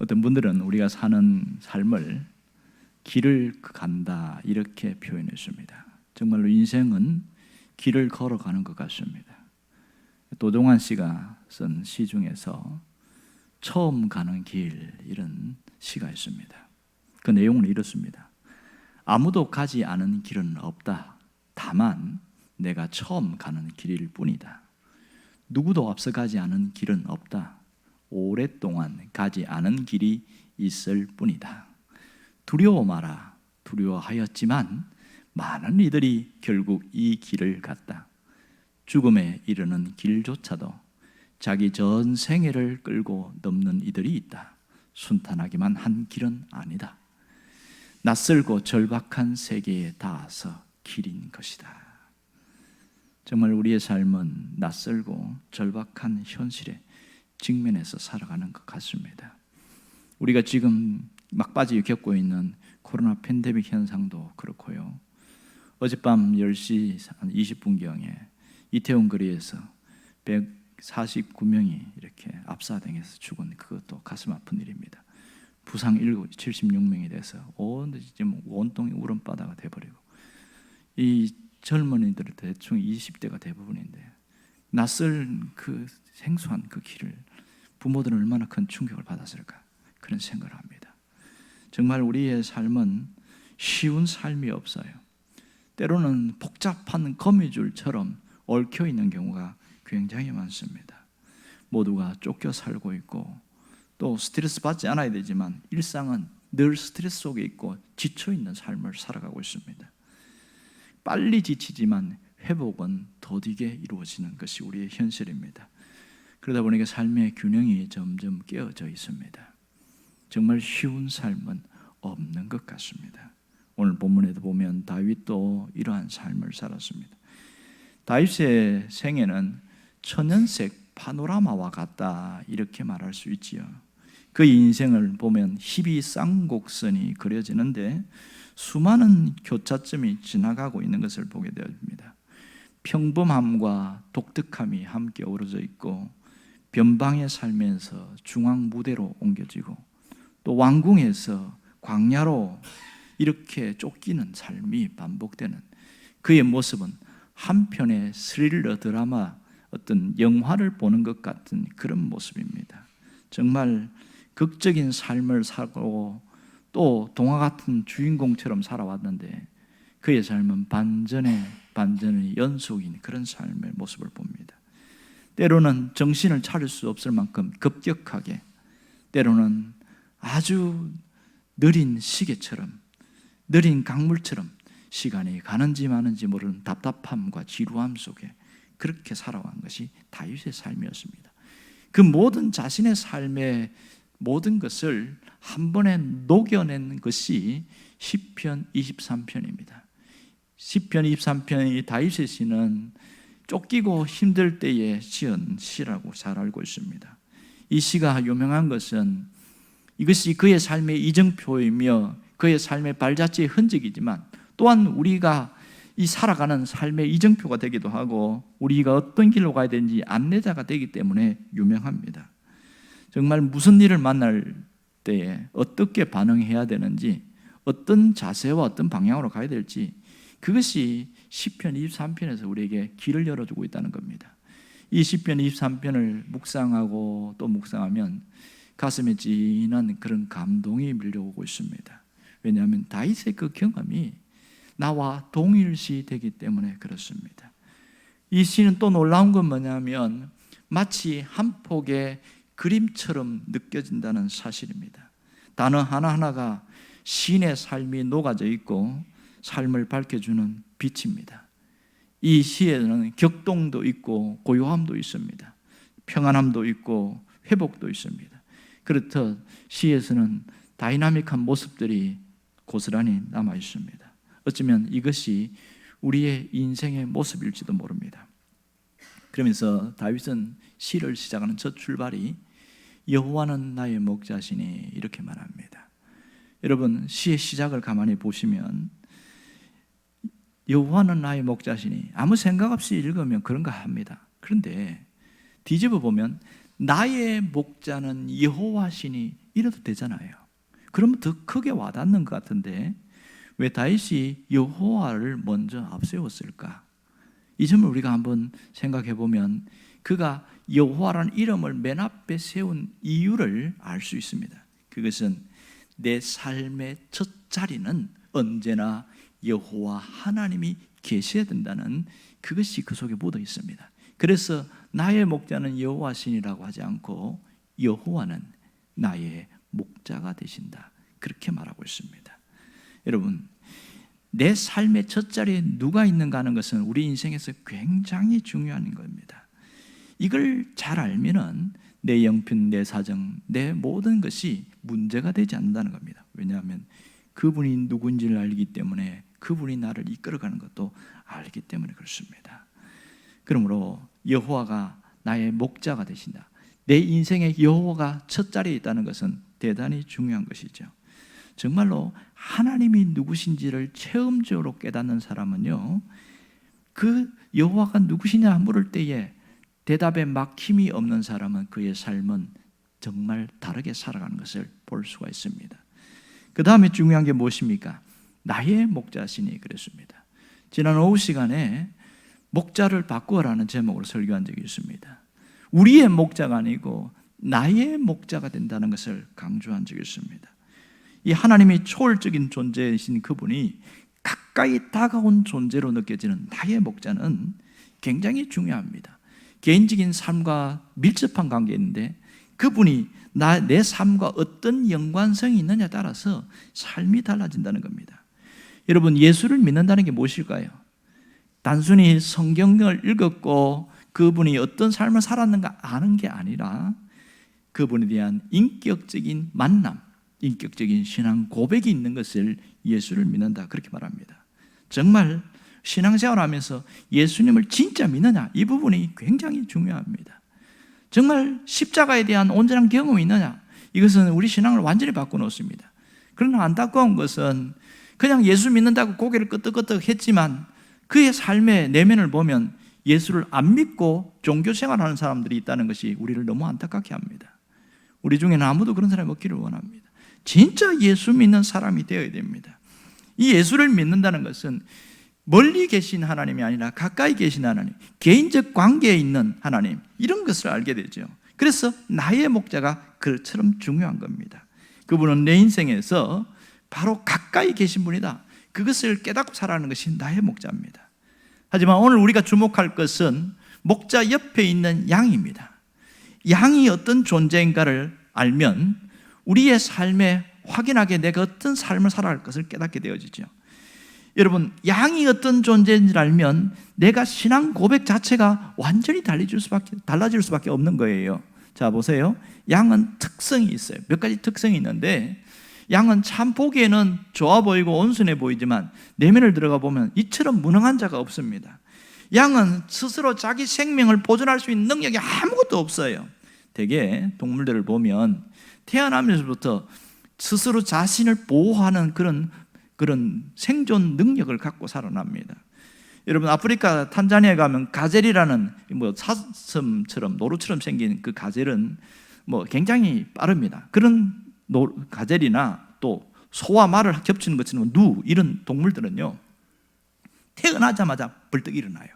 어떤 분들은 우리가 사는 삶을 길을 간다 이렇게 표현했습니다. 정말로 인생은 길을 걸어가는 것 같습니다. 도종환 씨가 쓴 시 중에서 처음 가는 길 이런 시가 있습니다. 그 내용은 이렇습니다. 아무도 가지 않은 길은 없다. 다만 내가 처음 가는 길일 뿐이다. 누구도 앞서가지 않은 길은 없다. 오랫동안 가지 않은 길이 있을 뿐이다. 두려워 마라. 두려워하였지만 많은 이들이 결국 이 길을 갔다. 죽음에 이르는 길조차도 자기 전 생애를 끌고 넘는 이들이 있다. 순탄하기만 한 길은 아니다. 낯설고 절박한 세계에 닿아서 길인 것이다. 정말 우리의 삶은 낯설고 절박한 현실에 직면해서 살아가는 것 같습니다. 우리가 지금 막바지에 겪고 있는 코로나 팬데믹 현상도 그렇고요. 어젯밤 10시 20분경에 이태원 거리에서 149명이 이렇게 압사당해서 죽은 그것도 가슴 아픈 일입니다. 부상 76명이 돼서 온통이 울음바다가 돼버리고, 이 젊은이들은 대충 20대가 대부분인데 낯선 그 생소한 그 길을 부모들은 얼마나 큰 충격을 받았을까, 그런 생각을 합니다. 정말 우리의 삶은 쉬운 삶이 없어요. 때로는 복잡한 거미줄처럼 얽혀 있는 경우가 굉장히 많습니다. 모두가 쫓겨 살고 있고 또 스트레스 받지 않아야 되지만 일상은 늘 스트레스 속에 있고 지쳐 있는 삶을 살아가고 있습니다. 빨리 지치지만 회복은 더디게 이루어지는 것이 우리의 현실입니다. 그러다 보니까 삶의 균형이 점점 깨어져 있습니다. 정말 쉬운 삶은 없는 것 같습니다. 오늘 본문에도 보면 다윗도 이러한 삶을 살았습니다. 다윗의 생애는 천연색 파노라마와 같다 이렇게 말할 수 있지요. 그 인생을 보면 희비쌍곡선이 그려지는데 수많은 교차점이 지나가고 있는 것을 보게 됩니다. 평범함과 독특함이 함께 어우러져 있고 변방의 삶에서 중앙 무대로 옮겨지고 또 왕궁에서 광야로 이렇게 쫓기는 삶이 반복되는 그의 모습은 한편의 스릴러 드라마, 어떤 영화를 보는 것 같은 그런 모습입니다. 정말 극적인 삶을 살고 또 동화 같은 주인공처럼 살아왔는데 그의 삶은 반전의 연속인 그런 삶의 모습을 봅니다. 때로는 정신을 차릴 수 없을 만큼 급격하게, 때로는 아주 느린 시계처럼, 느린 강물처럼 시간이 가는지 마는지 모르는 답답함과 지루함 속에 그렇게 살아간 것이 다윗의 삶이었습니다. 그 모든 자신의 삶의 모든 것을 한 번에 녹여낸 것이 시편 23편입니다. 시편 23편의 다윗의 시는 쫓기고 힘들 때에 지은 시라고 잘 알고 있습니다. 이 시가 유명한 것은 이것이 그의 삶의 이정표이며 그의 삶의 발자취의 흔적이지만 또한 우리가 이 살아가는 삶의 이정표가 되기도 하고 우리가 어떤 길로 가야 되는지 안내자가 되기 때문에 유명합니다. 정말 무슨 일을 만날 때에 어떻게 반응해야 되는지, 어떤 자세와 어떤 방향으로 가야 될지, 그것이 시편 23편에서 우리에게 길을 열어주고 있다는 겁니다. 이 시편 23편을 묵상하고 또 묵상하면 가슴에 진한 그런 감동이 밀려오고 있습니다. 왜냐하면 다윗의 그 경험이 나와 동일시 되기 때문에 그렇습니다. 이 시는 또 놀라운 건 뭐냐면 마치 한 폭의 그림처럼 느껴진다는 사실입니다. 단어 하나하나가 시인의 삶이 녹아져 있고 삶을 밝혀주는 빛입니다. 이 시에는 격동도 있고 고요함도 있습니다. 평안함도 있고 회복도 있습니다. 그렇듯 시에서는 다이나믹한 모습들이 고스란히 남아 있습니다. 어쩌면 이것이 우리의 인생의 모습일지도 모릅니다. 그러면서 다윗은 시를 시작하는 첫 출발이 여호와는 나의 목자시니 이렇게 말합니다. 여러분, 시의 시작을 가만히 보시면 여호와는 나의 목자시니 아무 생각 없이 읽으면 그런가 합니다. 그런데 뒤집어 보면 나의 목자는 여호와시니 이래도 되잖아요. 그러면 더 크게 와닿는 것 같은데 왜 다윗이 여호와를 먼저 앞세웠을까? 이 점을 우리가 한번 생각해 보면 그가 여호와라는 이름을 맨 앞에 세운 이유를 알 수 있습니다. 그것은 내 삶의 첫 자리는 언제나 여호와 하나님이 계셔야 된다는 그것이 그 속에 묻어 있습니다. 그래서 나의 목자는 여호와시니라고 하지 않고 여호와는 나의 목자가 되신다, 그렇게 말하고 있습니다. 여러분, 내 삶의 첫 자리에 누가 있는가 하는 것은 우리 인생에서 굉장히 중요한 겁니다. 이걸 잘 알면은 내 형편, 내 사정, 내 모든 것이 문제가 되지 않는다는 겁니다. 왜냐하면 그분이 누군지를 알기 때문에 그분이 나를 이끌어가는 것도 알기 때문에 그렇습니다. 그러므로 여호와가 나의 목자가 되신다, 내 인생의 여호와가 첫 자리에 있다는 것은 대단히 중요한 것이죠. 정말로 하나님이 누구신지를 체험적으로 깨닫는 사람은요, 그 여호와가 누구시냐 물을 때에 대답에 막힘이 없는 사람은 그의 삶은 정말 다르게 살아가는 것을 볼 수가 있습니다. 그 다음에 중요한 게 무엇입니까? 나의 목자시니 그랬습니다. 지난 오후 시간에 목자를 바꾸어라는 제목으로 설교한 적이 있습니다. 우리의 목자가 아니고 나의 목자가 된다는 것을 강조한 적이 있습니다. 이 하나님이 초월적인 존재이신 그분이 가까이 다가온 존재로 느껴지는 나의 목자는 굉장히 중요합니다. 개인적인 삶과 밀접한 관계인데 그분이 내 삶과 어떤 연관성이 있느냐에 따라서 삶이 달라진다는 겁니다. 여러분, 예수를 믿는다는 게 무엇일까요? 단순히 성경을 읽었고 그분이 어떤 삶을 살았는가 아는 게 아니라 그분에 대한 인격적인 만남, 인격적인 신앙 고백이 있는 것을 예수를 믿는다, 그렇게 말합니다. 정말 신앙생활하면서 예수님을 진짜 믿느냐, 이 부분이 굉장히 중요합니다. 정말 십자가에 대한 온전한 경험이 있느냐, 이것은 우리 신앙을 완전히 바꿔놓습니다. 그러나 안타까운 것은 그냥 예수 믿는다고 고개를 끄덕끄덕 했지만 그의 삶의 내면을 보면 예수를 안 믿고 종교생활하는 사람들이 있다는 것이 우리를 너무 안타깝게 합니다. 우리 중에는 아무도 그런 사람이 없기를 원합니다. 진짜 예수 믿는 사람이 되어야 됩니다. 이 예수를 믿는다는 것은 멀리 계신 하나님이 아니라 가까이 계신 하나님, 개인적 관계에 있는 하나님, 이런 것을 알게 되죠. 그래서 나의 목자가 그처럼 중요한 겁니다. 그분은 내 인생에서 바로 가까이 계신 분이다, 그것을 깨닫고 살아가는 것이 나의 목자입니다. 하지만 오늘 우리가 주목할 것은 목자 옆에 있는 양입니다. 양이 어떤 존재인가를 알면 우리의 삶에 확인하게 내가 어떤 삶을 살아갈 것을 깨닫게 되어지죠. 여러분, 양이 어떤 존재인지를 알면 내가 신앙 고백 자체가 완전히 달라질 수밖에 없는 거예요. 자, 보세요. 양은 특성이 있어요. 몇 가지 특성이 있는데 양은 참 보기에는 좋아 보이고 온순해 보이지만 내면을 들어가 보면 이처럼 무능한 자가 없습니다. 양은 스스로 자기 생명을 보존할 수 있는 능력이 아무것도 없어요. 대개 동물들을 보면 태어나면서부터 스스로 자신을 보호하는 그런 생존 능력을 갖고 살아납니다. 여러분, 아프리카 탄자니아에 가면 가젤이라는 사슴처럼 노루처럼 생긴 그 가젤은 굉장히 빠릅니다. 그런 가젤이나 또 소와 말을 겹치는 것처럼 이런 동물들은요, 태어나자마자 벌떡 일어나요.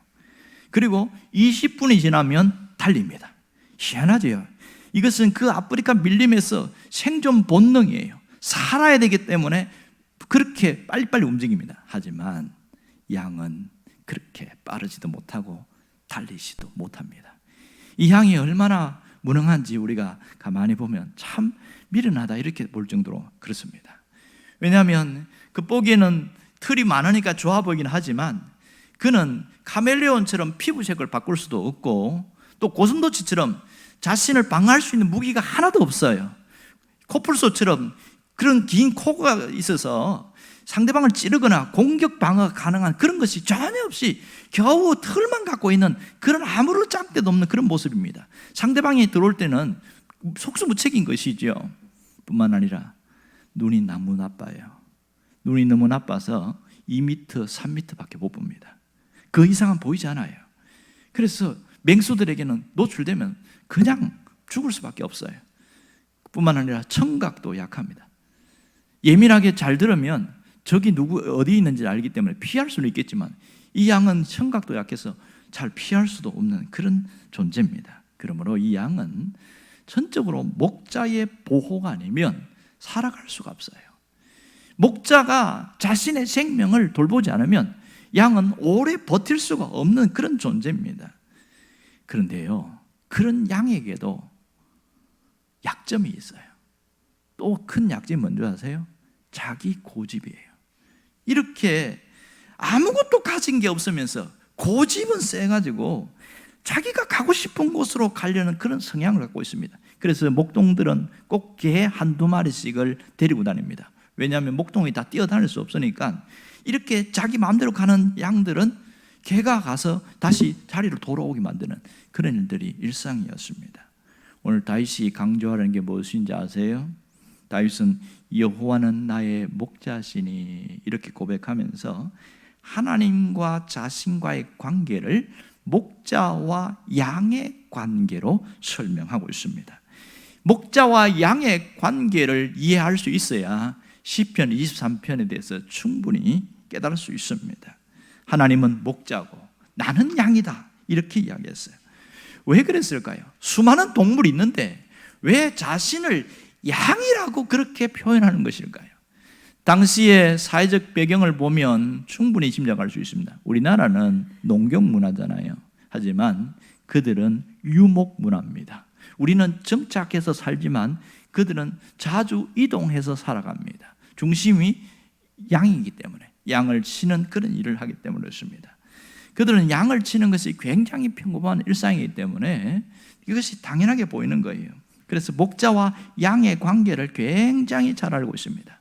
그리고 20분이 지나면 달립니다. 희한하죠. 이것은 그 아프리카 밀림에서 생존 본능이에요. 살아야 되기 때문에 그렇게 빨리빨리 움직입니다. 하지만 양은 그렇게 빠르지도 못하고 달리지도 못합니다. 이 양이 얼마나 무능한지 우리가 가만히 보면 참 미련하다, 이렇게 볼 정도로 그렇습니다. 왜냐하면 그 보기에는 털이 많으니까 좋아 보이긴 하지만 그는 카멜레온처럼 피부색을 바꿀 수도 없고 또 고슴도치처럼 자신을 방어할 수 있는 무기가 하나도 없어요. 코뿔소처럼 그런 긴 코가 있어서 상대방을 찌르거나 공격 방어가 가능한 그런 것이 전혀 없이 겨우 털만 갖고 있는 그런 아무런 짝대도 없는 그런 모습입니다. 상대방이 들어올 때는 속수무책인 것이죠. 뿐만 아니라 눈이 너무 나빠요. 눈이 너무 나빠서 2m, 3m밖에 못 봅니다. 그 이상은 보이지 않아요. 그래서 맹수들에게는 노출되면 그냥 죽을 수밖에 없어요. 뿐만 아니라 청각도 약합니다. 예민하게 잘 들으면 적이 어디 있는지 알기 때문에 피할 수는 있겠지만 이 양은 청각도 약해서 잘 피할 수도 없는 그런 존재입니다. 그러므로 이 양은 전적으로 목자의 보호가 아니면 살아갈 수가 없어요. 목자가 자신의 생명을 돌보지 않으면 양은 오래 버틸 수가 없는 그런 존재입니다. 그런데요, 그런 양에게도 약점이 있어요. 또 큰 약점이 뭔지 아세요? 자기 고집이에요. 이렇게 아무것도 가진 게 없으면서 고집은 세가지고 자기가 가고 싶은 곳으로 가려는 그런 성향을 갖고 있습니다. 그래서 목동들은 꼭 개 한두 마리씩을 데리고 다닙니다. 왜냐하면 목동이 다 뛰어다닐 수 없으니까 이렇게 자기 마음대로 가는 양들은 개가 가서 다시 자리로 돌아오게 만드는 그런 일들이 일상이었습니다. 오늘 다윗이 강조하는 게 무엇인지 아세요? 다윗은 여호와는 나의 목자시니 이렇게 고백하면서 하나님과 자신과의 관계를 목자와 양의 관계로 설명하고 있습니다. 목자와 양의 관계를 이해할 수 있어야 시편 23편에 대해서 충분히 깨달을 수 있습니다. 하나님은 목자고 나는 양이다 이렇게 이야기했어요. 왜 그랬을까요? 수많은 동물이 있는데 왜 자신을 양이라고 그렇게 표현하는 것일까요? 당시의 사회적 배경을 보면 충분히 짐작할 수 있습니다. 우리나라는 농경 문화잖아요. 하지만 그들은 유목 문화입니다. 우리는 정착해서 살지만 그들은 자주 이동해서 살아갑니다. 중심이 양이기 때문에 양을 치는 그런 일을 하기 때문에 그렇습니다. 그들은 양을 치는 것이 굉장히 평범한 일상이기 때문에 이것이 당연하게 보이는 거예요. 그래서 목자와 양의 관계를 굉장히 잘 알고 있습니다.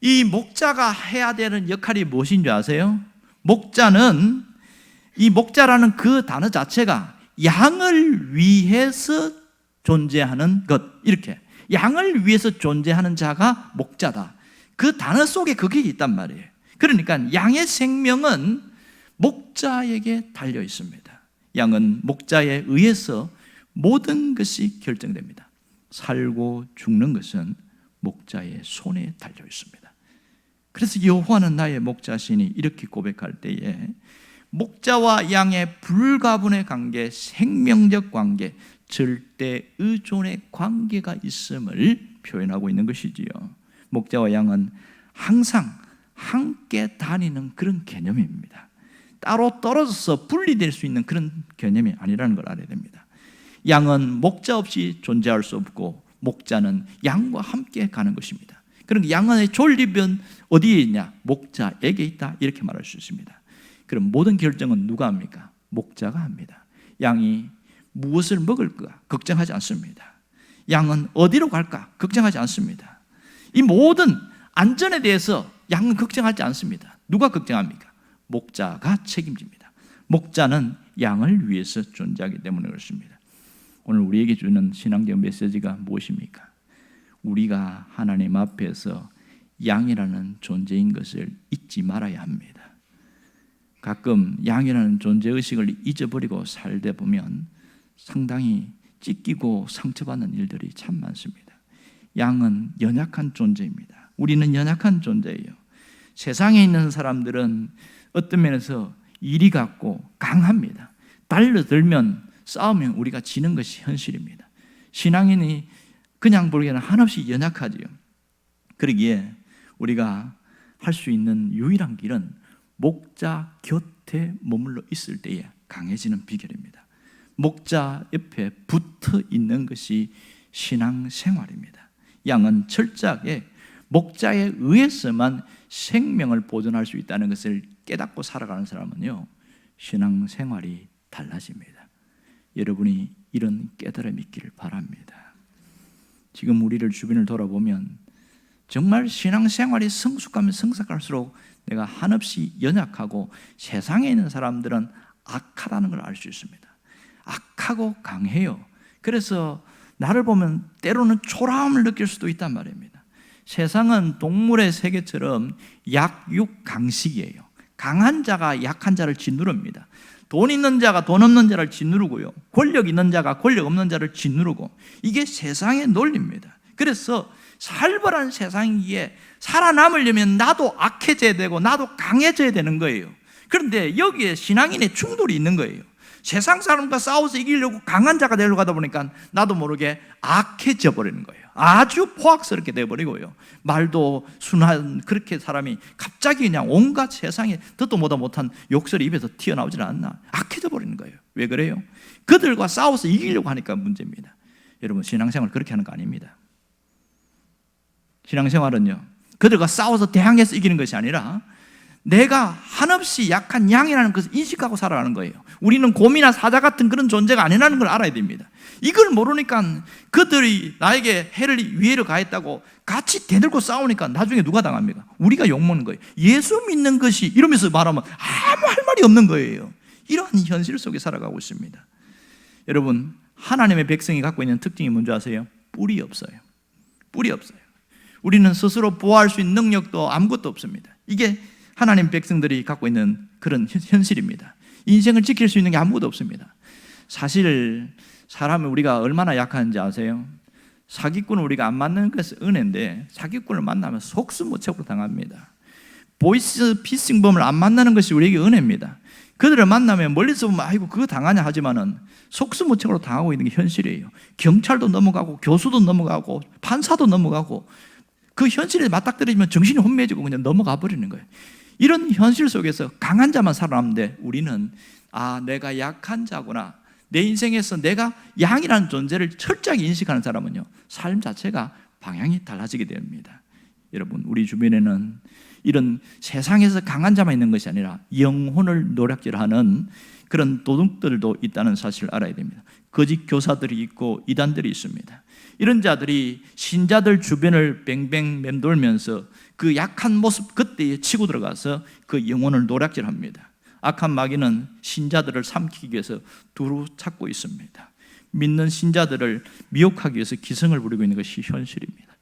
이 목자가 해야 되는 역할이 무엇인지 아세요? 목자는 이 목자라는 그 단어 자체가 양을 위해서 존재하는 것, 이렇게 양을 위해서 존재하는 자가 목자다. 그 단어 속에 그게 있단 말이에요. 그러니까 양의 생명은 목자에게 달려 있습니다. 양은 목자에 의해서 모든 것이 결정됩니다. 살고 죽는 것은 목자의 손에 달려 있습니다. 그래서 여호와는 나의 목자시니 이렇게 고백할 때에 목자와 양의 불가분의 관계, 생명적 관계, 절대 의존의 관계가 있음을 표현하고 있는 것이지요. 목자와 양은 항상 함께 다니는 그런 개념입니다. 따로 떨어져서 분리될 수 있는 그런 개념이 아니라는 걸 알아야 됩니다. 양은 목자 없이 존재할 수 없고 목자는 양과 함께 가는 것입니다. 그러니까 양의 존립은 어디에 있냐? 목자에게 있다 이렇게 말할 수 있습니다. 그럼 모든 결정은 누가 합니까? 목자가 합니다. 양이 무엇을 먹을까? 걱정하지 않습니다. 양은 어디로 갈까? 걱정하지 않습니다. 이 모든 안전에 대해서 양은 걱정하지 않습니다. 누가 걱정합니까? 목자가 책임집니다. 목자는 양을 위해서 존재하기 때문에 그렇습니다. 오늘 우리에게 주는 신앙적 메시지가 무엇입니까? 우리가 하나님 앞에서 양이라는 존재인 것을 잊지 말아야 합니다. 가끔 양이라는 존재의식을 잊어버리고 살다 보면 상당히 찢기고 상처받는 일들이 참 많습니다. 양은 연약한 존재입니다. 우리는 연약한 존재예요. 세상에 있는 사람들은 어떤 면에서 이리 같고 강합니다. 달려들면 싸우면 우리가 지는 것이 현실입니다. 신앙인이 그냥 보기에는 한없이 연약하지요. 그러기에 우리가 할 수 있는 유일한 길은 목자 곁에 머물러 있을 때에 강해지는 비결입니다. 목자 옆에 붙어 있는 것이 신앙생활입니다. 양은 철저하게 목자에 의해서만 생명을 보존할 수 있다는 것을 깨닫고 살아가는 사람은요, 신앙생활이 달라집니다. 여러분이 이런 깨달음이 있기를 바랍니다. 지금 우리를 주변을 돌아보면 정말 신앙생활이 성숙하면 성숙할수록 내가 한없이 연약하고 세상에 있는 사람들은 악하다는 걸 알 수 있습니다. 악하고 강해요. 그래서 나를 보면 때로는 초라함을 느낄 수도 있단 말입니다. 세상은 동물의 세계처럼 약육강식이에요. 강한 자가 약한 자를 짓누릅니다. 돈 있는 자가 돈 없는 자를 짓누르고요, 권력 있는 자가 권력 없는 자를 짓누르고, 이게 세상의 논리입니다. 그래서 살벌한 세상이기에 살아남으려면 나도 악해져야 되고 나도 강해져야 되는 거예요. 그런데 여기에 신앙인의 충돌이 있는 거예요. 세상 사람과 싸워서 이기려고 강한 자가 되려고 하다 보니까 나도 모르게 악해져 버리는 거예요. 아주 포악스럽게 돼버리고요, 말도 순한 그렇게 사람이 갑자기 그냥 온갖 세상에 듣도 보다 못한 욕설이 입에서 튀어나오질 않나, 악해져 버리는 거예요. 왜 그래요? 그들과 싸워서 이기려고 하니까 문제입니다. 여러분, 신앙생활 그렇게 하는 거 아닙니다. 신앙생활은요, 그들과 싸워서 대항해서 이기는 것이 아니라 내가 한없이 약한 양이라는 것을 인식하고 살아가는 거예요. 우리는 곰이나 사자 같은 그런 존재가 아니라는 걸 알아야 됩니다. 이걸 모르니까 그들이 나에게 해를 위해를 가했다고 같이 대들고 싸우니까 나중에 누가 당합니까? 우리가 욕먹는 거예요. 예수 믿는 것이 이러면서 말하면 아무 할 말이 없는 거예요. 이러한 현실 속에 살아가고 있습니다. 여러분, 하나님의 백성이 갖고 있는 특징이 뭔지 아세요? 뿔이 없어요. 뿔이 없어요. 우리는 스스로 보호할 수 있는 능력도 아무것도 없습니다. 이게 하나님 백성들이 갖고 있는 그런 현실입니다. 인생을 지킬 수 있는 게 아무것도 없습니다. 사실 사람이 우리가 얼마나 약한지 아세요? 사기꾼을 우리가 안 만나는 것은 은혜인데 사기꾼을 만나면 속수무책으로 당합니다. 보이스 피싱범을 안 만나는 것이 우리에게 은혜입니다. 그들을 만나면 멀리서 보면 아이고 그거 당하냐 하지만은 속수무책으로 당하고 있는 게 현실이에요. 경찰도 넘어가고 교수도 넘어가고 판사도 넘어가고, 그 현실에 맞닥뜨리면 정신이 혼미해지고 그냥 넘어가 버리는 거예요. 이런 현실 속에서 강한 자만 살아남는데 우리는 내가 약한 자구나, 내 인생에서 내가 양이라는 존재를 철저하게 인식하는 사람은요, 삶 자체가 방향이 달라지게 됩니다. 여러분, 우리 주변에는 이런 세상에서 강한 자만 있는 것이 아니라 영혼을 노략질하는 그런 도둑들도 있다는 사실을 알아야 됩니다. 거짓 교사들이 있고 이단들이 있습니다. 이런 자들이 신자들 주변을 뱅뱅 맴돌면서 그 약한 모습 그때에 치고 들어가서 그 영혼을 노략질합니다. 악한 마귀는 신자들을 삼키기 위해서 두루 찾고 있습니다. 믿는 신자들을 미혹하기 위해서 기승을 부리고 있는 것이 현실입니다.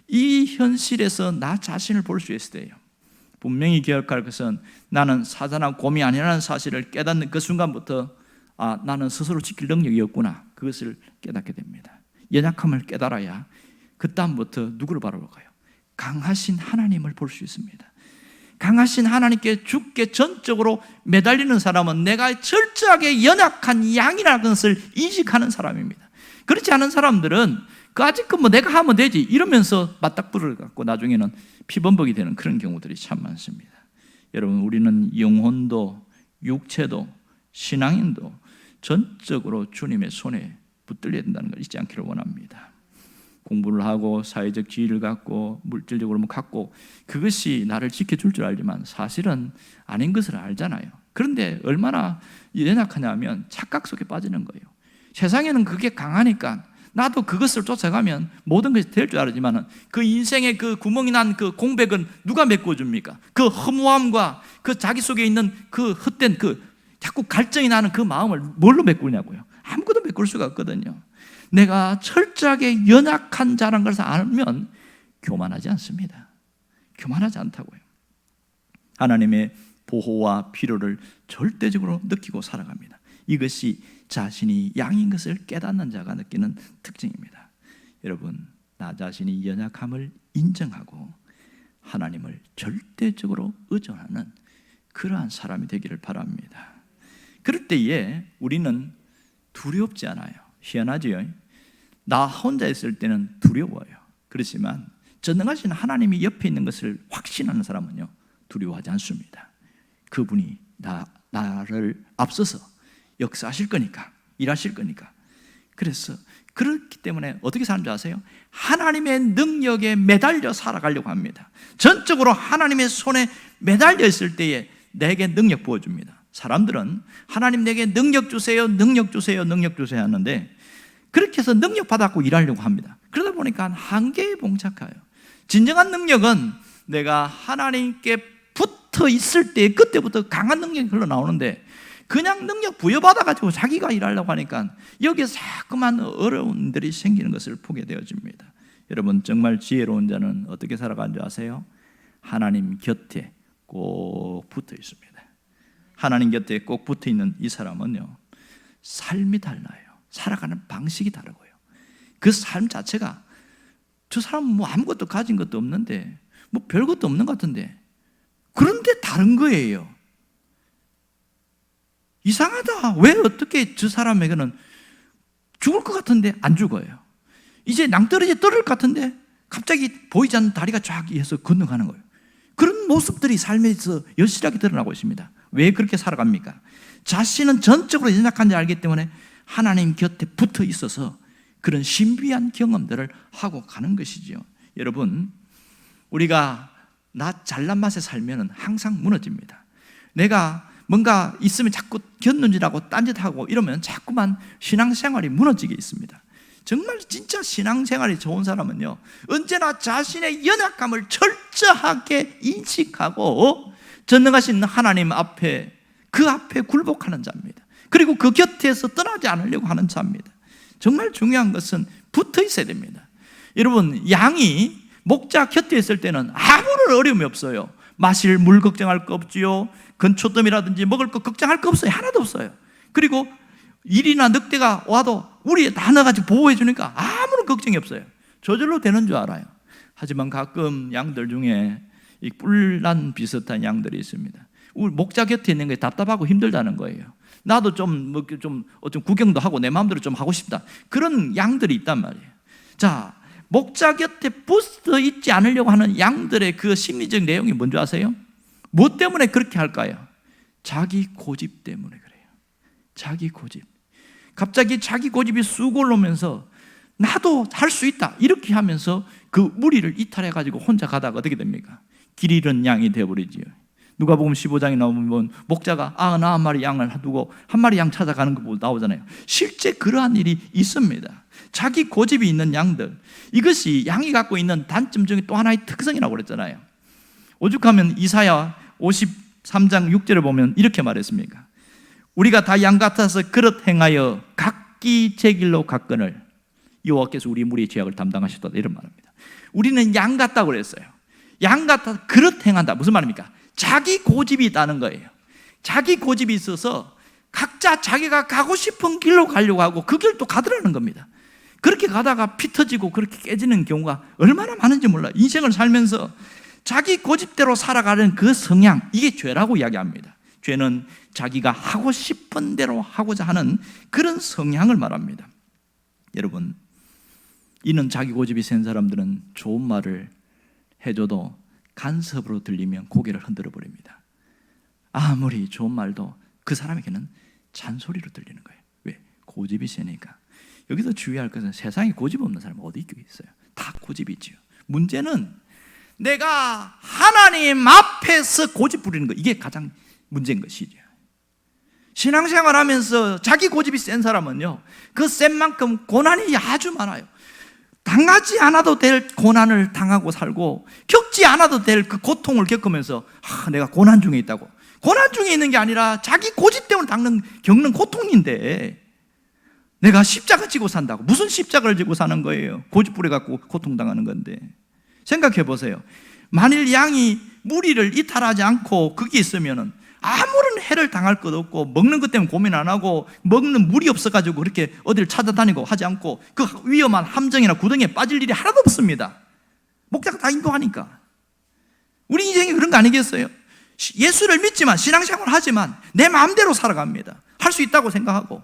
이 현실에서 나 자신을 볼 수 있을 때요, 분명히 기억할 것은 나는 사자나 곰이 아니라는 사실을 깨닫는 그 순간부터 나는 스스로 지킬 능력이 없구나, 그것을 깨닫게 됩니다. 연약함을 깨달아야 그 다음부터 누구를 바라볼까요? 강하신 하나님을 볼 수 있습니다. 강하신 하나님께 죽게 전적으로 매달리는 사람은 내가 철저하게 연약한 양이라는 것을 인식하는 사람입니다. 그렇지 않은 사람들은 아직 내가 하면 되지 이러면서 맞닥불을 갖고 나중에는 피범벅이 되는 그런 경우들이 참 많습니다. 여러분, 우리는 영혼도 육체도 신앙인도 전적으로 주님의 손에 붙들려야 된다는 걸 잊지 않기를 원합니다. 공부를 하고 사회적 지위를 갖고 물질적으로 갖고 그것이 나를 지켜줄 줄 알지만 사실은 아닌 것을 알잖아요. 그런데 얼마나 연약하냐면 착각 속에 빠지는 거예요. 세상에는 그게 강하니까 나도 그것을 쫓아가면 모든 것이 될 줄 알지만 그 인생의 그 구멍이 난 그 공백은 누가 메꿔줍니까? 그 허무함과 그 자기 속에 있는 그 헛된 그 자꾸 갈증이 나는 그 마음을 뭘로 메꾸냐고요? 아무것도 메꿀 수가 없거든요. 내가 철저하게 연약한 자라는 것을 알면 교만하지 않습니다. 교만하지 않다고요. 하나님의 보호와 필요를 절대적으로 느끼고 살아갑니다. 이것이 자신이 양인 것을 깨닫는 자가 느끼는 특징입니다. 여러분, 나 자신이 연약함을 인정하고 하나님을 절대적으로 의존하는 그러한 사람이 되기를 바랍니다. 그럴 때에 우리는 두렵지 않아요. 희한하지요? 나 혼자 있을 때는 두려워요. 그렇지만 전능하신 하나님이 옆에 있는 것을 확신하는 사람은요, 두려워하지 않습니다. 그분이 나를 앞서서 역사하실 거니까, 일하실 거니까. 그래서 그렇기 때문에 어떻게 사는 줄 아세요? 하나님의 능력에 매달려 살아가려고 합니다. 전적으로 하나님의 손에 매달려 있을 때에 내게 능력 부어줍니다. 사람들은 하나님 내게 능력 주세요, 능력 주세요, 능력 주세요 하는데 그렇게 해서 능력 받았고 일하려고 합니다. 그러다 보니까 한계에 봉착해요. 진정한 능력은 내가 하나님께 붙어 있을 때 그때부터 강한 능력이 흘러나오는데 그냥 능력 부여받아가지고 자기가 일하려고 하니까 여기에 자꾸만 어려움들이 생기는 것을 보게 되어집니다. 여러분, 정말 지혜로운 자는 어떻게 살아가는 줄 아세요? 하나님 곁에 꼭 붙어 있습니다. 하나님 곁에 꼭 붙어 있는 이 사람은요, 삶이 달라요. 살아가는 방식이 다르고요. 그 삶 자체가, 저 사람은 뭐 아무것도 가진 것도 없는데, 뭐 별것도 없는 것 같은데, 그런데 다른 거예요. 이상하다. 왜 어떻게 저 사람에게는 죽을 것 같은데 안 죽어요? 이제 낭떠러지에 떨어질 것 같은데 갑자기 보이지 않는 다리가 쫙 해서 건너가는 거예요. 그런 모습들이 삶에서 여실하게 드러나고 있습니다. 왜 그렇게 살아갑니까? 자신은 전적으로 연약한지 알기 때문에 하나님 곁에 붙어 있어서 그런 신비한 경험들을 하고 가는 것이지요. 여러분, 우리가 나 잘난 맛에 살면 항상 무너집니다. 내가 뭔가 있으면 자꾸 곁눈질하고 딴짓하고 이러면 자꾸만 신앙생활이 무너지게 있습니다. 정말 진짜 신앙생활이 좋은 사람은요, 언제나 자신의 연약함을 철저하게 인식하고 전능하신 하나님 앞에, 그 앞에 굴복하는 자입니다. 그리고 그 곁에서 떠나지 않으려고 하는 자입니다. 정말 중요한 것은 붙어 있어야 됩니다. 여러분, 양이 목자 곁에 있을 때는 아무런 어려움이 없어요. 마실 물 걱정할 거 없지요. 건초더미라든지 먹을 거 걱정할 거 없어요. 하나도 없어요. 그리고 일이나 늑대가 와도 우리에 다 넣어가지고 보호해 주니까 아무런 걱정이 없어요. 저절로 되는 줄 알아요. 하지만 가끔 양들 중에 이 뿔난 비슷한 양들이 있습니다. 우리 목자 곁에 있는 게 답답하고 힘들다는 거예요. 나도 좀 구경도 하고 내 마음대로 좀 하고 싶다. 그런 양들이 있단 말이에요. 자, 목자 곁에 붙어 있지 않으려고 하는 양들의 그 심리적 내용이 뭔지 아세요? 뭐 때문에 그렇게 할까요? 자기 고집 때문에 그래요. 자기 고집. 갑자기 자기 고집이 쑥 올라오면서 나도 할 수 있다 이렇게 하면서 그 무리를 이탈해가지고 혼자 가다가 어떻게 됩니까? 길 잃은 양이 되어버리지요. 누가복음 15장에 나오면 목자가 99마리 양을 두고 한 마리 양 찾아가는 거 나오잖아요. 실제 그러한 일이 있습니다. 자기 고집이 있는 양들, 이것이 양이 갖고 있는 단점 중에 또 하나의 특성이라고 그랬잖아요. 오죽하면 이사야 53장 6절을 보면 이렇게 말했습니까? 우리가 다 양 같아서 그릇 행하여 각기 제 길로 갔거늘 여호와께서 우리 무리의 죄악을 담당하셨다, 이런 말입니다. 우리는 양 같다고 그랬어요. 양 같아서 그릇 행한다. 무슨 말입니까? 자기 고집이 있다는 거예요. 자기 고집이 있어서 각자 자기가 가고 싶은 길로 가려고 하고 그 길도 가더라는 겁니다. 그렇게 가다가 피 터지고 그렇게 깨지는 경우가 얼마나 많은지 몰라요. 인생을 살면서 자기 고집대로 살아가는 그 성향, 이게 죄라고 이야기합니다. 죄는 자기가 하고 싶은 대로 하고자 하는 그런 성향을 말합니다. 여러분, 이는 자기 고집이 센 사람들은 좋은 말을 해줘도 간섭으로 들리면 고개를 흔들어 버립니다. 아무리 좋은 말도 그 사람에게는 잔소리로 들리는 거예요. 왜? 고집이 세니까. 여기서 주의할 것은 세상에 고집 없는 사람은 어디 있어요? 다 고집이 있죠. 문제는 내가 하나님 앞에서 고집 부리는 거, 이게 가장 문제인 것이죠. 신앙생활 하면서 자기 고집이 센 사람은요, 그 센 만큼 고난이 아주 많아요. 당하지 않아도 될 고난을 당하고 살고 겪지 않아도 될 그 고통을 겪으면서 내가 고난 중에 있다고. 고난 중에 있는 게 아니라 자기 고집 때문에 겪는 고통인데 내가 십자가 지고 산다고. 무슨 십자가를 지고 사는 거예요? 고집 부려갖고 고통당하는 건데. 생각해 보세요. 만일 양이 무리를 이탈하지 않고 거기 있으면은 아무런 해를 당할 것 없고 먹는 것 때문에 고민 안 하고 먹는 물이 없어가지고 그렇게 어디를 찾아다니고 하지 않고 그 위험한 함정이나 구덩이에 빠질 일이 하나도 없습니다. 목자가 다 인도하니까. 우리 인생이 그런 거 아니겠어요? 예수를 믿지만 신앙생활을 하지만 내 마음대로 살아갑니다. 할 수 있다고 생각하고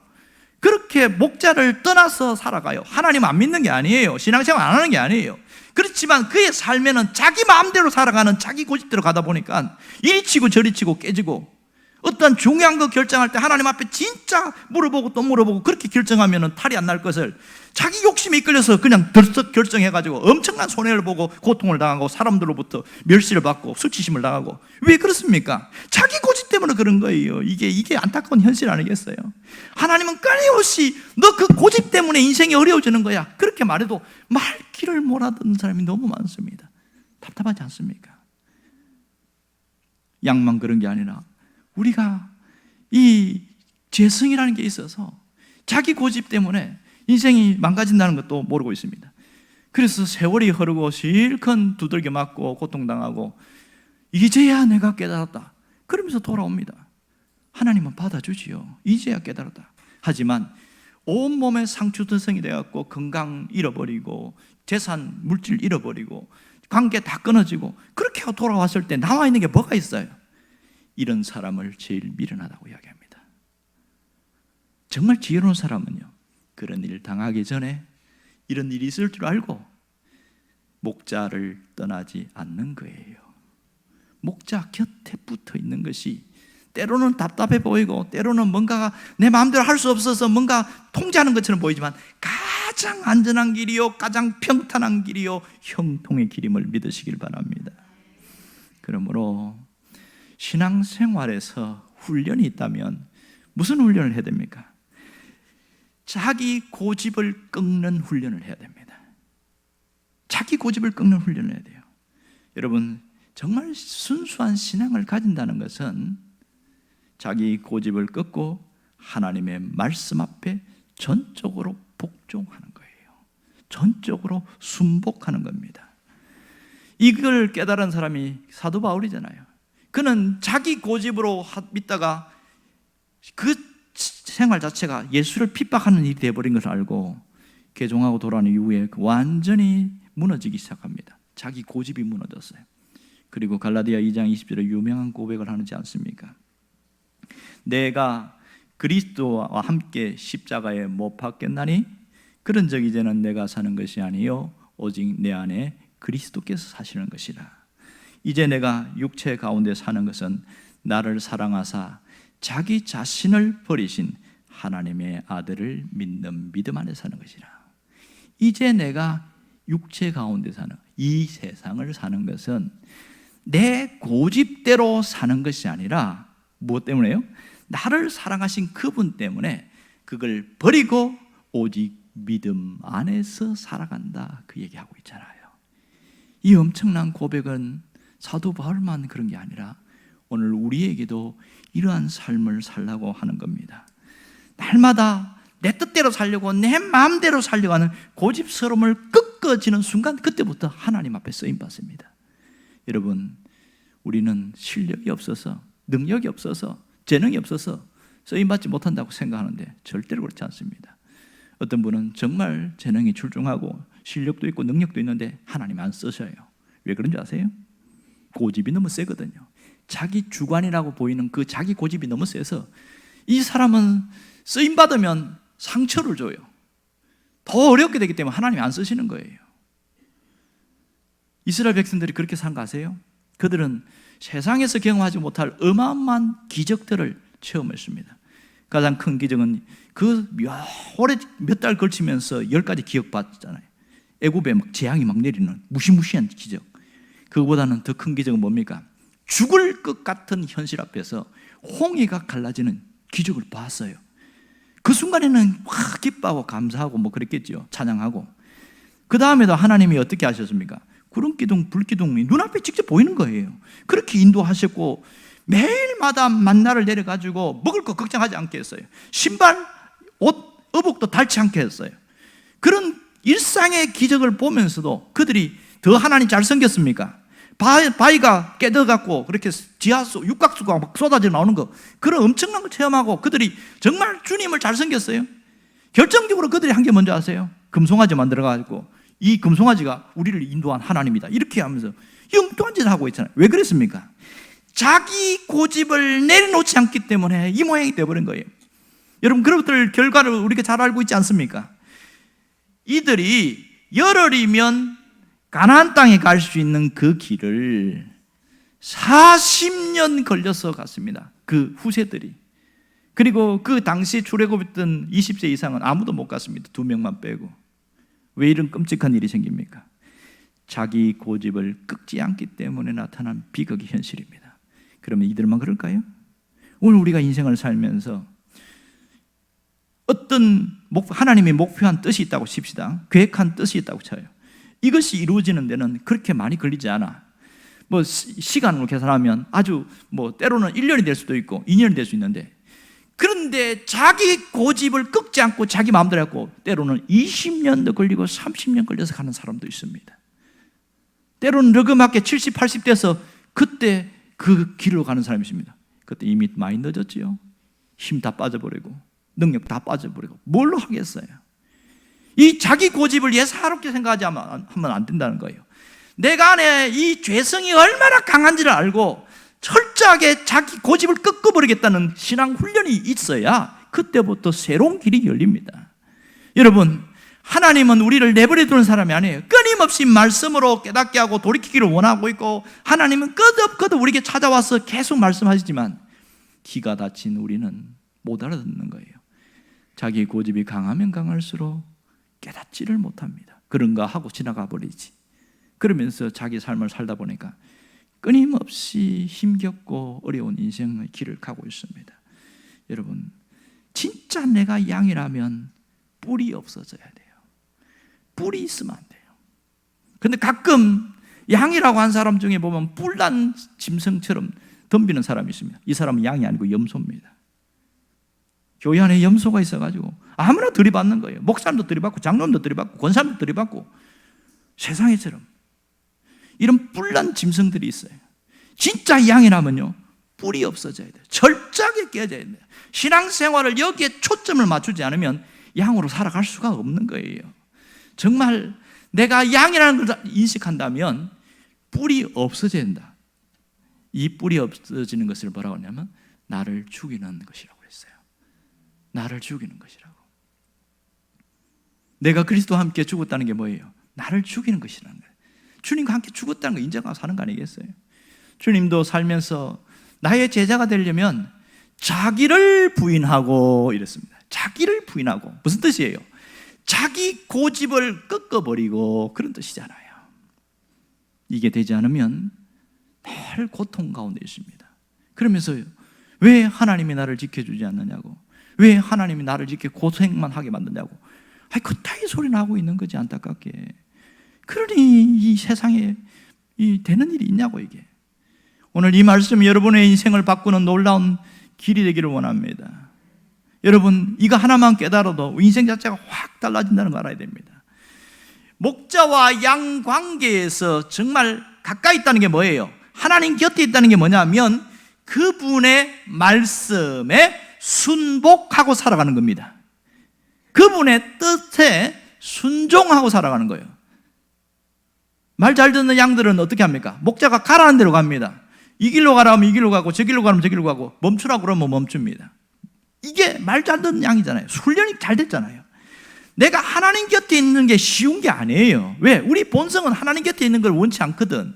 그렇게 목자를 떠나서 살아가요. 하나님 안 믿는 게 아니에요. 신앙생활 안 하는 게 아니에요. 그렇지만 그의 삶에는 자기 마음대로 살아가는 자기 고집대로 가다 보니까 이리 치고 저리 치고 깨지고 어떤 중요한 거 결정할 때 하나님 앞에 진짜 물어보고 또 물어보고 그렇게 결정하면 탈이 안 날 것을 자기 욕심에 이끌려서 그냥 덜썩 결정해가지고 엄청난 손해를 보고 고통을 당하고 사람들로부터 멸시를 받고 수치심을 당하고. 왜 그렇습니까? 자기 고집 때문에 그런 거예요. 이게 안타까운 현실 아니겠어요? 하나님은 끊임없이 너 그 고집 때문에 인생이 어려워지는 거야, 그렇게 말해도 말귀를 몰아듣는 사람이 너무 많습니다. 답답하지 않습니까? 양만 그런 게 아니라 우리가 이 죄성이라는 게 있어서 자기 고집 때문에 인생이 망가진다는 것도 모르고 있습니다. 그래서 세월이 흐르고 실컷 두들겨 맞고 고통당하고 이제야 내가 깨달았다 그러면서 돌아옵니다. 하나님은 받아주지요. 이제야 깨달았다. 하지만 온몸에 상추투성이 되어갖고 건강 잃어버리고 재산, 물질 잃어버리고 관계 다 끊어지고 그렇게 하고 돌아왔을 때 남아 있는 게 뭐가 있어요? 이런 사람을 제일 미련하다고 이야기합니다. 정말 지혜로운 사람은요, 그런 일을 당하기 전에 이런 일이 있을 줄 알고 목자를 떠나지 않는 거예요. 목자 곁에 붙어 있는 것이 때로는 답답해 보이고 때로는 뭔가가 내 마음대로 할 수 없어서 뭔가 통제하는 것처럼 보이지만 가장 안전한 길이요, 가장 평탄한 길이요, 형통의 길임을 믿으시길 바랍니다. 그러므로 신앙생활에서 훈련이 있다면 무슨 훈련을 해야 됩니까? 자기 고집을 꺾는 훈련을 해야 됩니다. 자기 고집을 꺾는 훈련을 해야 돼요. 여러분, 정말 순수한 신앙을 가진다는 것은 자기 고집을 꺾고 하나님의 말씀 앞에 전적으로 복종하는 거예요. 전적으로 순복하는 겁니다. 이걸 깨달은 사람이 사도 바울이잖아요. 그는 자기 고집으로 믿다가 그 생활 자체가 예수를 핍박하는 일이 되어버린 것을 알고 개종하고 돌아온 이후에 완전히 무너지기 시작합니다. 자기 고집이 무너졌어요. 그리고 갈라디아 2장 20절에 유명한 고백을 하지 않습니까? 내가 그리스도와 함께 십자가에 못 박혔나니 그런 적 이제는 내가 사는 것이 아니요 오직 내 안에 그리스도께서 사시는 것이라. 이제 내가 육체 가운데 사는 것은 나를 사랑하사 자기 자신을 버리신 하나님의 아들을 믿는 믿음 안에 사는 것이라. 이제 내가 육체 가운데 사는 이 세상을 사는 것은 내 고집대로 사는 것이 아니라 무엇 때문에요? 나를 사랑하신 그분 때문에 그걸 버리고 오직 믿음 안에서 살아간다, 그 얘기하고 있잖아요. 이 엄청난 고백은 사도 바울만 그런 게 아니라 오늘 우리에게도 이러한 삶을 살라고 하는 겁니다. 날마다 내 뜻대로 살려고 내 마음대로 살려고 하는 고집스러움을 꺾어지는 순간, 그때부터 하나님 앞에 쓰임받습니다. 여러분, 우리는 실력이 없어서, 능력이 없어서, 재능이 없어서 쓰임받지 못한다고 생각하는데 절대로 그렇지 않습니다. 어떤 분은 정말 재능이 출중하고 실력도 있고 능력도 있는데 하나님 안 쓰셔요. 왜 그런지 아세요? 고집이 너무 세거든요. 자기 주관이라고 보이는 그 자기 고집이 너무 세서 이 사람은 쓰임받으면 상처를 줘요. 더 어렵게 되기 때문에 하나님이 안 쓰시는 거예요. 이스라엘 백성들이 그렇게 산 거 아세요? 그들은 세상에서 경험하지 못할 어마어마한 기적들을 체험했습니다. 가장 큰 기적은 그 몇 달 걸치면서 10가지 기억받잖아요. 애굽에 막 재앙이 막 내리는 무시무시한 기적. 그거보다는 더 큰 기적은 뭡니까? 죽을 것 같은 현실 앞에서 홍해가 갈라지는 기적을 봤어요. 그 순간에는 확 기뻐하고 감사하고 뭐 그랬겠죠. 찬양하고. 그 다음에도 하나님이 어떻게 하셨습니까? 구름기둥, 불기둥이 눈앞에 직접 보이는 거예요. 그렇게 인도하셨고 매일마다 만나를 내려가지고 먹을 거 걱정하지 않게 했어요. 신발, 옷, 의복도 닳지 않게 했어요. 그런 일상의 기적을 보면서도 그들이 더 하나님 잘 섬겼습니까? 바위가 깨져갖고 그렇게 지하수, 육각수가 막 쏟아져 나오는 거, 그런 엄청난 걸 체험하고 그들이 정말 주님을 잘 섬겼어요. 결정적으로 그들이 한 게 뭔지 아세요? 금송아지 만들어가지고 이 금송아지가 우리를 인도한 하나님이다, 이렇게 하면서 엉뚱한 짓을 하고 있잖아요. 왜 그랬습니까? 자기 고집을 내려놓지 않기 때문에 이 모양이 되어버린 거예요. 여러분, 그런 것들 결과를 우리가 잘 알고 있지 않습니까? 이들이 열흘이면 가나안 땅에 갈 수 있는 그 길을 40년 걸려서 갔습니다. 그 후세들이. 그리고 그 당시 출애굽했던 20세 이상은 아무도 못 갔습니다. 2명만 빼고. 왜 이런 끔찍한 일이 생깁니까? 자기 고집을 꺾지 않기 때문에 나타난 비극의 현실입니다. 그러면 이들만 그럴까요? 오늘 우리가 인생을 살면서 어떤 하나님이 목표한 뜻이 있다고 칩시다. 계획한 뜻이 있다고 쳐요. 이것이 이루어지는 데는 그렇게 많이 걸리지 않아. 뭐 시간으로 계산하면 아주 뭐 때로는 1년이 될 수도 있고 2년이 될 수 있는데, 그런데 자기 고집을 꺾지 않고 자기 마음대로 했고 때로는 20년도 걸리고 30년 걸려서 가는 사람도 있습니다. 때로는 러그맣게 70, 80 돼서 그때 그 길로 가는 사람이 있습니다. 그때 이미 많이 늦었지요. 힘 다 빠져버리고 능력 다 빠져버리고 뭘로 하겠어요? 이 자기 고집을 예사롭게 생각하지 하면 안 된다는 거예요. 내가 안에 이 죄성이 얼마나 강한지를 알고 철저하게 자기 고집을 꺾어버리겠다는 신앙 훈련이 있어야 그때부터 새로운 길이 열립니다. 여러분, 하나님은 우리를 내버려 두는 사람이 아니에요. 끊임없이 말씀으로 깨닫게 하고 돌이키기를 원하고 있고, 하나님은 끄덕끄덕 우리에게 찾아와서 계속 말씀하시지만 기가 닫힌 우리는 못 알아듣는 거예요. 자기 고집이 강하면 강할수록 깨닫지를 못합니다. 그런가 하고 지나가 버리지. 그러면서 자기 삶을 살다 보니까 끊임없이 힘겹고 어려운 인생의 길을 가고 있습니다. 여러분, 진짜 내가 양이라면 뿔이 없어져야 돼요. 뿔이 있으면 안 돼요. 근데 가끔 양이라고 한 사람 중에 보면 뿔난 짐승처럼 덤비는 사람이 있습니다. 이 사람은 양이 아니고 염소입니다. 교회 안에 염소가 있어가지고 아무나 들이받는 거예요. 목사님도 들이받고 장로님도 들이받고 권사님도 들이받고 세상에처럼 이런 뿔난 짐승들이 있어요. 진짜 양이라면요, 뿔이 없어져야 돼요. 철저하게 깨져야 돼요. 신앙생활을 여기에 초점을 맞추지 않으면 양으로 살아갈 수가 없는 거예요. 정말 내가 양이라는 걸 인식한다면 뿔이 없어져야 된다. 이 뿔이 없어지는 것을 뭐라고 하냐면 나를 죽이는 것이라고 했어요. 나를 죽이는 것이라고. 내가 그리스도와 함께 죽었다는 게 뭐예요? 나를 죽이는 것이라는 거예요. 주님과 함께 죽었다는 거 인정하고 사는 거 아니겠어요? 주님도 살면서 나의 제자가 되려면 자기를 부인하고 이랬습니다. 자기를 부인하고 무슨 뜻이에요? 자기 고집을 꺾어버리고 그런 뜻이잖아요. 이게 되지 않으면 늘 고통 가운데 있습니다. 그러면서 왜 하나님이 나를 지켜주지 않느냐고, 왜 하나님이 나를 이렇게 고생만 하게 만드냐고, 그따위 소리는 하고 있는 거지 안타깝게. 그러니 이 세상에 되는 일이 있냐고. 이게 오늘 이 말씀이 여러분의 인생을 바꾸는 놀라운 길이 되기를 원합니다. 여러분, 이거 하나만 깨달아도 인생 자체가 확 달라진다는 걸 알아야 됩니다. 목자와 양 관계에서 정말 가까이 있다는 게 뭐예요? 하나님 곁에 있다는 게 뭐냐면 그분의 말씀에 순복하고 살아가는 겁니다. 그분의 뜻에 순종하고 살아가는 거예요. 말 잘 듣는 양들은 어떻게 합니까? 목자가 가라는 대로 갑니다. 이 길로 가라 하면 이 길로 가고, 저 길로 가면 저 길로 가고, 멈추라고 그러면 멈춥니다. 이게 말 잘 듣는 양이잖아요. 훈련이 잘 됐잖아요. 내가 하나님 곁에 있는 게 쉬운 게 아니에요. 왜? 우리 본성은 하나님 곁에 있는 걸 원치 않거든.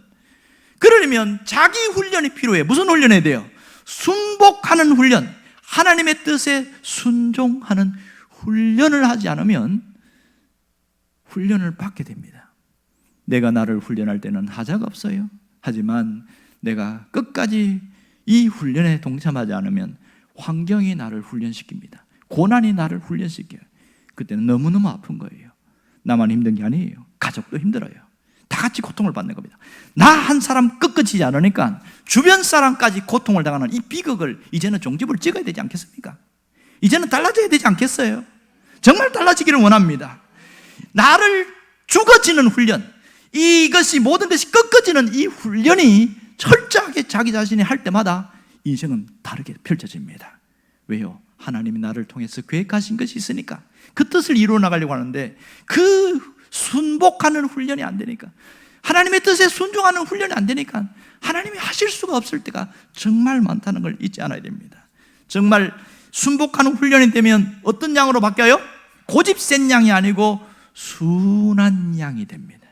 그러려면 자기 훈련이 필요해. 무슨 훈련해야 돼요? 순복하는 훈련, 하나님의 뜻에 순종하는 훈련을 하지 않으면 훈련을 받게 됩니다. 내가 나를 훈련할 때는 하자가 없어요. 하지만 내가 끝까지 이 훈련에 동참하지 않으면 환경이 나를 훈련시킵니다. 고난이 나를 훈련시켜요. 그때는 너무너무 아픈 거예요. 나만 힘든 게 아니에요. 가족도 힘들어요. 다 같이 고통을 받는 겁니다. 나 한 사람 끄끄지지 않으니까 주변 사람까지 고통을 당하는 이 비극을 이제는 종지부를 찍어야 되지 않겠습니까? 이제는 달라져야 되지 않겠어요? 정말 달라지기를 원합니다. 나를 죽어지는 훈련, 이것이 모든 것이 꺾어지는 이 훈련이 철저하게 자기 자신이 할 때마다 인생은 다르게 펼쳐집니다. 왜요? 하나님이 나를 통해서 계획하신 것이 있으니까 그 뜻을 이루어 나가려고 하는데 그 순복하는 훈련이 안 되니까, 하나님의 뜻에 순종하는 훈련이 안 되니까 하나님이 하실 수가 없을 때가 정말 많다는 걸 잊지 않아야 됩니다. 정말 순복하는 훈련이 되면 어떤 양으로 바뀌어요? 고집 센 양이 아니고 순한 양이 됩니다.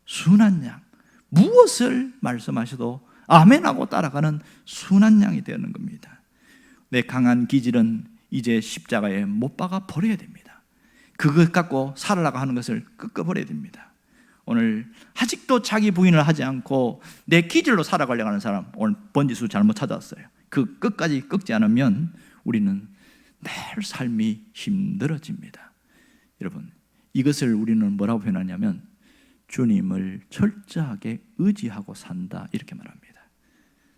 순한 양, 무엇을 말씀하셔도 아멘하고 따라가는 순한 양이 되는 겁니다. 내 강한 기질은 이제 십자가에 못 박아 버려야 됩니다. 그것 갖고 살아나가 하는 것을 꺾어버려야 됩니다. 오늘 아직도 자기 부인을 하지 않고 내 기질로 살아가려고 하는 사람, 오늘 번지수 잘못 찾아왔어요. 그 끝까지 꺾지 않으면 우리는 매일 삶이 힘들어집니다. 여러분, 이것을 우리는 뭐라고 표현하냐면 주님을 철저하게 의지하고 산다, 이렇게 말합니다.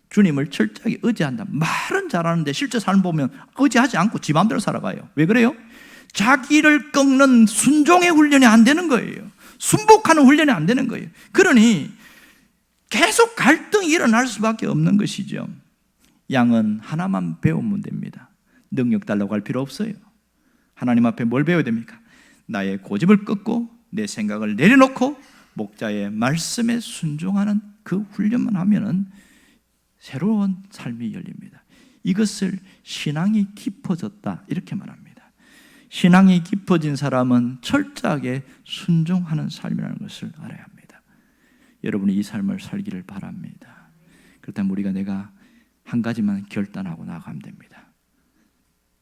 주님을 철저하게 의지한다. 말은 잘하는데 실제 삶 보면 의지하지 않고 지 마음대로 살아가요. 왜 그래요? 자기를 꺾는 순종의 훈련이 안 되는 거예요. 순복하는 훈련이 안 되는 거예요. 그러니 계속 갈등이 일어날 수밖에 없는 것이죠. 양은 하나만 배우면 됩니다. 능력 달라고 할 필요 없어요. 하나님 앞에 뭘 배워야 됩니까? 나의 고집을 꺾고 내 생각을 내려놓고 목자의 말씀에 순종하는 그 훈련만 하면은 새로운 삶이 열립니다. 이것을 신앙이 깊어졌다 이렇게 말합니다. 신앙이 깊어진 사람은 철저하게 순종하는 삶이라는 것을 알아야 합니다. 여러분이 이 삶을 살기를 바랍니다. 그렇다면 우리가 내가 한 가지만 결단하고 나가면 됩니다.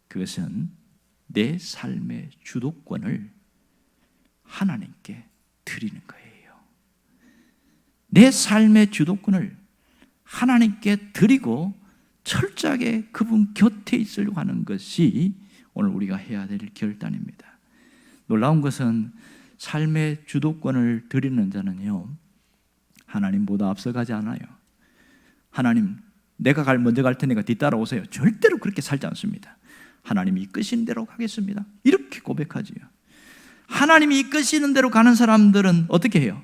그것은 내 삶의 주도권을 하나님께 드리는 거예요. 내 삶의 주도권을 하나님께 드리고 철저하게 그분 곁에 있으려고 하는 것이 오늘 우리가 해야 될 결단입니다. 놀라운 것은 삶의 주도권을 드리는 자는요, 하나님보다 앞서가지 않아요. 하나님, 내가 먼저 갈 테니까 뒤따라오세요. 절대로 그렇게 살지 않습니다. 하나님이 이끄시는 대로 가겠습니다. 이렇게 고백하지요. 하나님이 이끄시는 대로 가는 사람들은 어떻게 해요?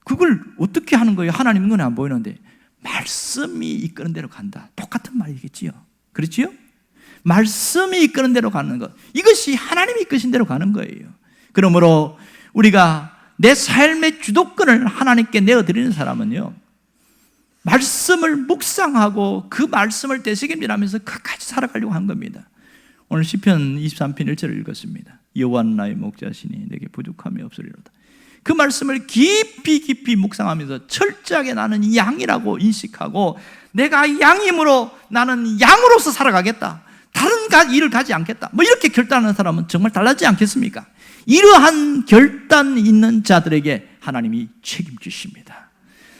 그걸 어떻게 하는 거예요? 하나님 눈에 안 보이는데 말씀이 이끄는 대로 간다. 똑같은 말이겠지요. 그렇지요? 말씀이 이끄는 대로 가는 것, 이것이 하나님이 이끄신 대로 가는 거예요. 그러므로 우리가 내 삶의 주도권을 하나님께 내어드리는 사람은요, 말씀을 묵상하고 그 말씀을 되새김질하면서 끝까지 살아가려고 한 겁니다. 오늘 시편 23편 1절을 읽었습니다. 여호와는 나의 목자시니 내게 부족함이 없으리로다. 그 말씀을 깊이 묵상하면서 철저하게 나는 양이라고 인식하고 내가 양이므로 나는 양으로서 살아가겠다, 다른 일을 가지 않겠다, 이렇게 결단하는 사람은 정말 달라지지 않겠습니까? 이러한 결단 있는 자들에게 하나님이 책임지십니다.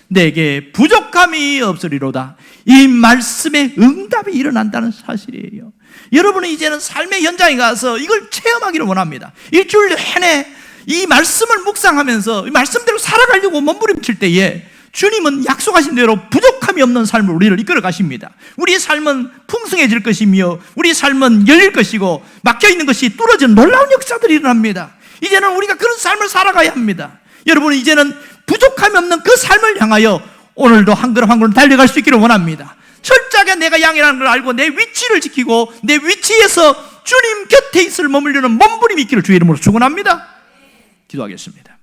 내게 부족함이 없으리로다. 이 말씀에 응답이 일어난다는 사실이에요. 여러분은 이제는 삶의 현장에 가서 이걸 체험하기를 원합니다. 일주일 내내 이 말씀을 묵상하면서 이 말씀대로 살아가려고 몸부림칠 때에 주님은 약속하신 대로 부족함이 없는 삶을 우리를 이끌어 가십니다. 우리의 삶은 풍성해질 것이며 우리의 삶은 열릴 것이고 막혀있는 것이 뚫어지는 놀라운 역사들이 일어납니다. 이제는 우리가 그런 삶을 살아가야 합니다. 여러분은 이제는 부족함이 없는 그 삶을 향하여 오늘도 한 걸음 한 걸음 달려갈 수 있기를 원합니다. 철저하게 내가 양이라는 걸 알고 내 위치를 지키고 내 위치에서 주님 곁에 있을 머물려는 몸부림이 있기를 주의 이름으로 축원합니다. 기도하겠습니다.